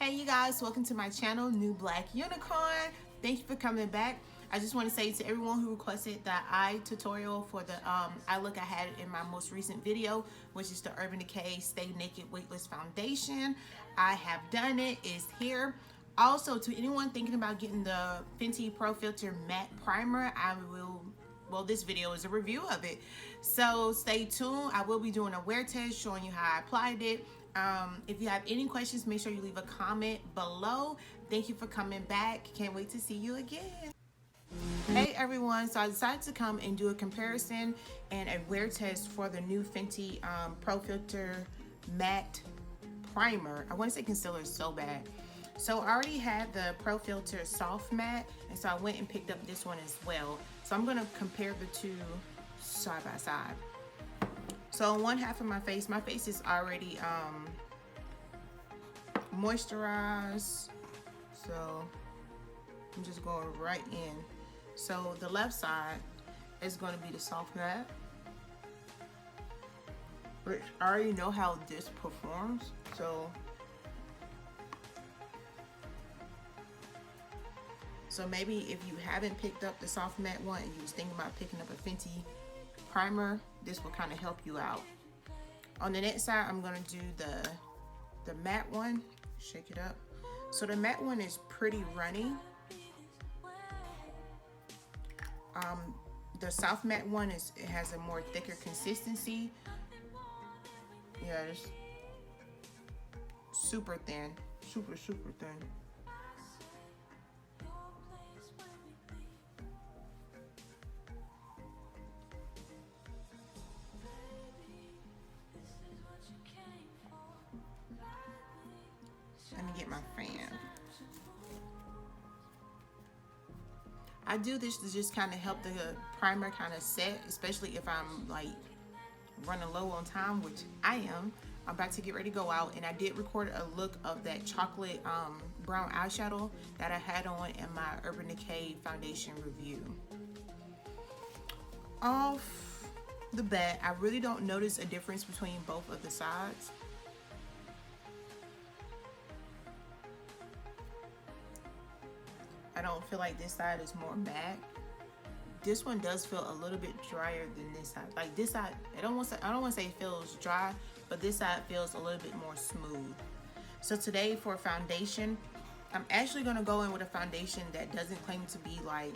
Hey you guys, welcome to my channel, New Black Unicorn. Thank you for coming back. I just want to say to everyone who requested that eye tutorial for the eye look I had in my most recent video, which is the Urban Decay Stay Naked Weightless Foundation. I have done it, it's here. Also, to anyone thinking about getting the Fenty Pro Filt'r Matte Primer, this video is a review of it. So stay tuned. I will be doing a wear test showing you how I applied it. If you have any questions, make sure you leave a comment below. Thank you for coming back. Can't wait to see you again. Hey everyone, so I decided to come and do a comparison and a wear test for the new Fenty Pro Filt'r Matte Primer. I want to say concealer is so bad. So I already had the Pro Filt'r Soft Matte, and so I went and picked up this one as well. So I'm going to compare the two side by side. So on one half of my face is already moisturized. So I'm just going right in. So the left side is going to be the soft matte, which I already know how this performs. So maybe if you haven't picked up the soft matte one and you was thinking about picking up a Fenty primer, this will kind of help you out. On the next side, I'm going to do the matte one. Shake it up. So the matte one is pretty runny. The soft matte one it has a more thicker consistency. Yeah, it's super thin, super thin. Let me get my fan. I do this to just kind of help the primer kind of set, especially if I'm like running low on time, which I am. I'm about to get ready to go out, and I did record a look of that chocolate brown eyeshadow that I had on in my Urban Decay foundation review. Off the bat, I really don't notice a difference between both of the sides. I don't feel like this side is more matte. This one does feel a little bit drier than this side. Like this side, I don't want to say it feels dry, but this side feels a little bit more smooth. So today for foundation, I'm actually going to go in with a foundation that doesn't claim to be like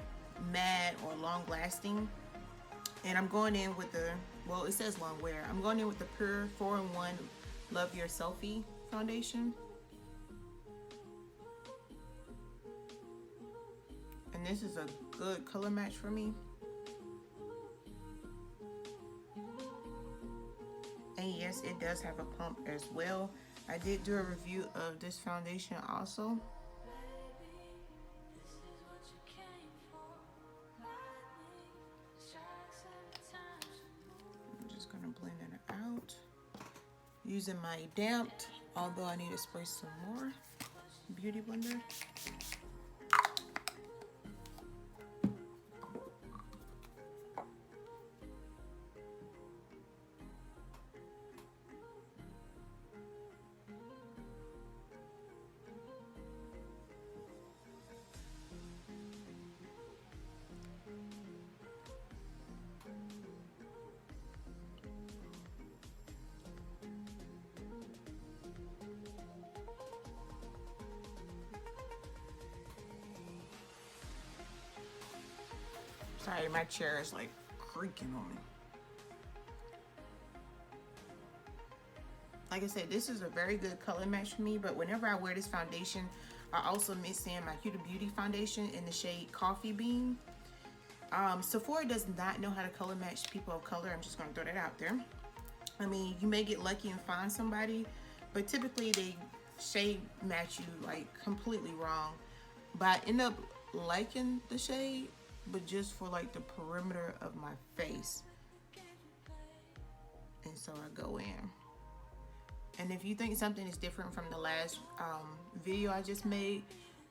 matte or long lasting. And I'm going in with the, well, it says long wear. I'm going in with the Pure 4-in-1 Love Your Selfie foundation. And this is a good color match for me. And yes, it does have a pump as well. I did do a review of this foundation also. I'm just gonna blend it out using my damped, although I need to spray some more, beauty blender. Sorry, my chair is like creaking on me. Like I said, this is a very good color match for me, but whenever I wear this foundation, I also mix in my Huda Beauty foundation in the shade Coffee Bean. Sephora does not know how to color match people of color. I'm just gonna throw that out there. I mean, you may get lucky and find somebody, but typically they shade match you like completely wrong. But I end up liking the shade, but just for like the perimeter of my face. And so I go in. And if you think something is different from the last video I just made,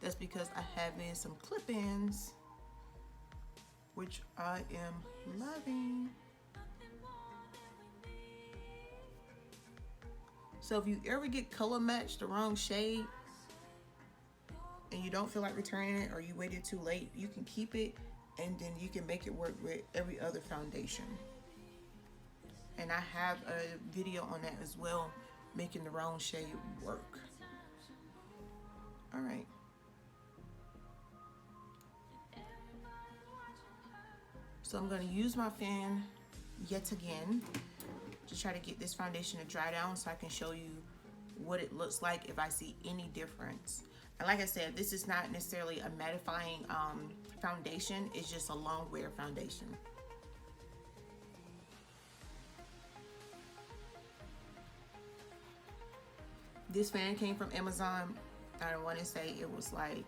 that's because I have in some clip-ins, which I am loving. So if you ever get color matched the wrong shade, and you don't feel like returning it, or you waited too late, you can keep it and then you can make it work with every other foundation. And I have a video on that as well, making the wrong shade work. All right. So I'm going to use my fan yet again to try to get this foundation to dry down so I can show you what it looks like if I see any difference. And like I said, this is not necessarily a mattifying foundation, it's just a long wear foundation. This fan came from Amazon. I don't want to say it was like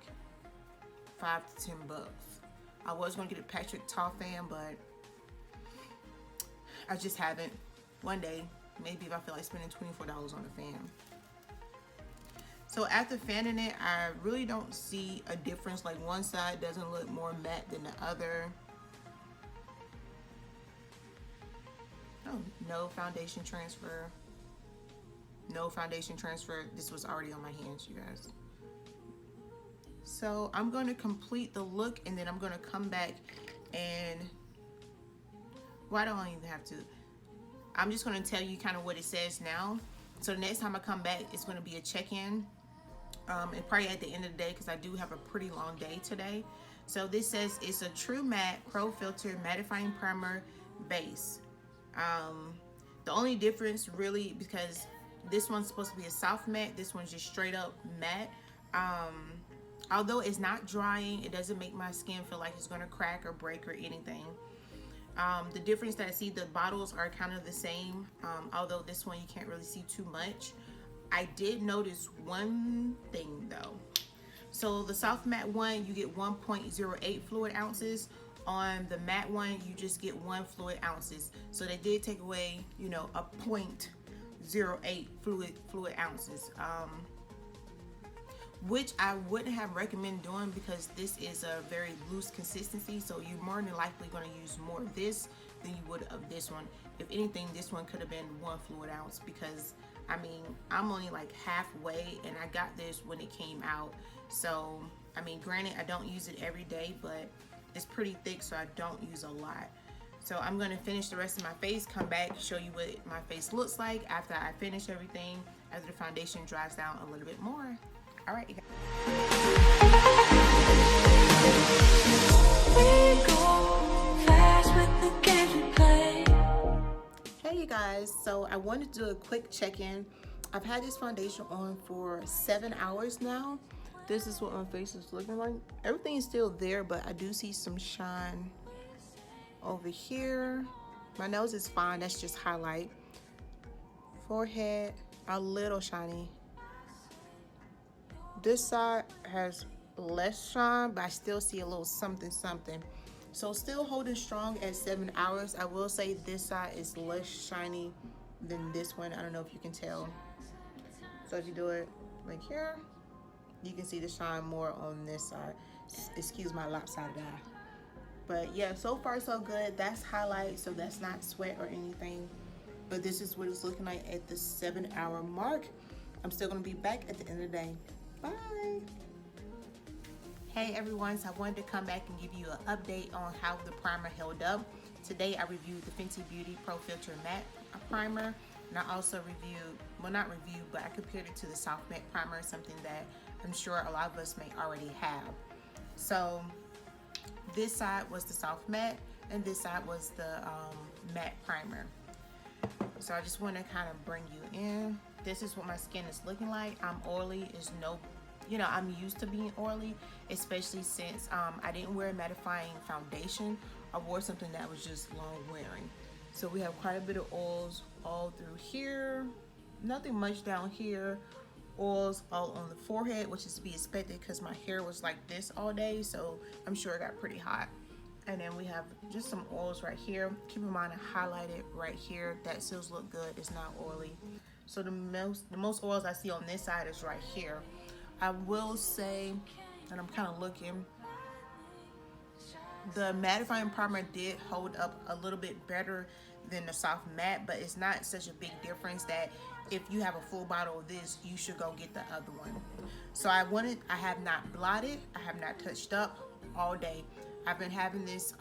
$5 to $10. I was going to get a Patrick Tall fan, but I just haven't. One day, maybe if I feel like spending $24 on a fan. So after fanning it, I really don't see a difference. Like one side doesn't look more matte than the other. Oh, no foundation transfer. No foundation transfer. This was already on my hands, you guys. So I'm going to complete the look and then I'm going to come back and, well, I don't even have to. I'm just going to tell you kind of what it says now. So the next time I come back, it's going to be a check-in. And probably at the end of the day, because I do have a pretty long day today. So this says it's a True Matte Pro Filter Mattifying Primer Base. The only difference really, because this one's supposed to be a soft matte, this one's just straight up matte. Although it's not drying, it doesn't make my skin feel like it's gonna crack or break or anything. The difference that I see, the bottles are kind of the same, although this one you can't really see too much. I did notice one thing though. So the soft matte one, you get 1.08 fluid ounces. On the matte one, you just get 1 fluid ounces. So they did take away, you know, a 0.08 fluid ounces. Which I wouldn't have recommended doing because this is a very loose consistency. So you're more than likely going to use more of this than you would of this one. If anything, this one could have been 1 fluid ounce because I mean, I'm only like halfway and I got this when it came out. So, I mean, granted, I don't use it every day, but it's pretty thick, so I don't use a lot. So I'm going to finish the rest of my face, come back, show you what my face looks like after I finish everything, after the foundation dries down a little bit more. All right, you guys. We go fast with the games we play. Hey you guys, so I wanted to do a quick check-in. I've had this foundation on for 7 hours now. This is what my face is looking like. Everything is still there, but I do see some shine over here. My nose is fine, that's just highlight. Forehead, a little shiny. This side has less shine, but I still see a little something something. So still holding strong at 7 hours. I will say this side is less shiny than this one. I don't know if you can tell. So if you do it like here, you can see the shine more on this side. Excuse my lopsided eye. But yeah, so far so good. That's highlight, so that's not sweat or anything. But this is what it's looking like at the 7 hour mark. I'm still gonna be back at the end of the day. Bye. Hey everyone, so I wanted to come back and give you an update on how the primer held up. Today I reviewed the Fenty Beauty Pro Filt'r Matte Primer, and I also reviewed, well not reviewed, but I compared it to the Soft Matte Primer, something that I'm sure a lot of us may already have. So this side was the Soft Matte, and this side was the Matte Primer. So I just want to kind of bring you in. This is what my skin is looking like. I'm oily, is no, you know, I'm used to being oily, especially since I didn't wear a mattifying foundation. I wore something that was just long wearing. So we have quite a bit of oils all through here, nothing much down here. Oils all on the forehead, which is to be expected because my hair was like this all day, so I'm sure it got pretty hot. And then we have just some oils right here. Keep in mind I highlighted right here. That still look good, it's not oily. So the most oils I see on this side is right here. I will say, and I'm kind of looking, the mattifying primer did hold up a little bit better than the soft matte, but it's not such a big difference that if you have a full bottle of this, you should go get the other one. So I have not blotted, I have not touched up all day. I've been having this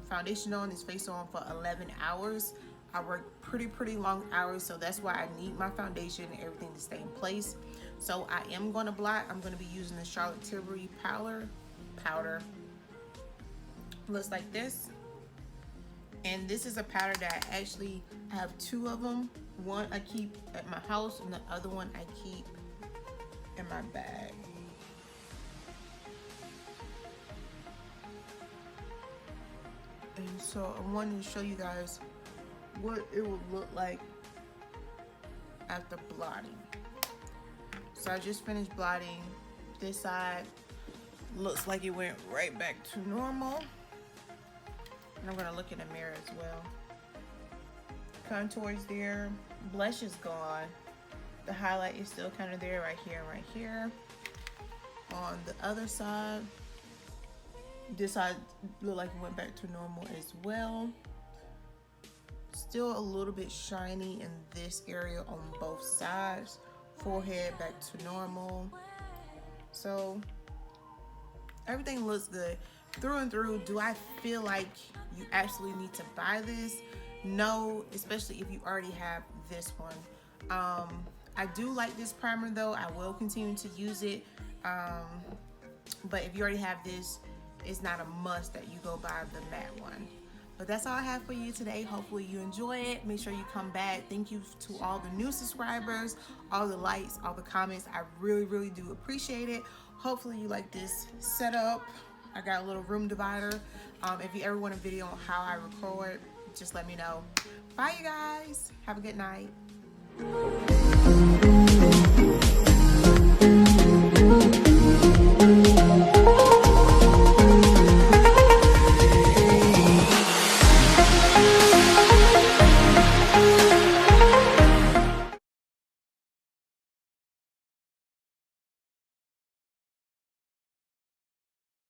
foundation on, this face on for 11 hours. I work pretty long hours, so that's why I need my foundation and everything to stay in place. So I am going to blot. I'm going to be using the Charlotte Tilbury powder. Looks like this. And this is a powder that I actually have two of them. One I keep at my house and the other one I keep in my bag. And so I wanted to show you guys what it would look like after blotting. So I just finished blotting. This side looks like it went right back to normal. And I'm gonna look in the mirror as well. Contour's there, blush is gone. The highlight is still kind of there right here and right here. On the other side, this side looked like it went back to normal as well. Still a little bit shiny in this area on both sides. Forehead back to normal. So everything looks good through and through. Do I feel like you absolutely need to buy this? No, especially if you already have this one. I do like this primer though. I will continue to use it. But if you already have this, it's not a must that you go buy the matte one. But that's all I have for you today. Hopefully you enjoy it. Make sure you come back. Thank you to all the new subscribers, all the likes, all the comments. I really do appreciate it. Hopefully you like this setup. I got a little room divider. If you ever want a video on how I record, just let me know. Bye you guys. Have a good night.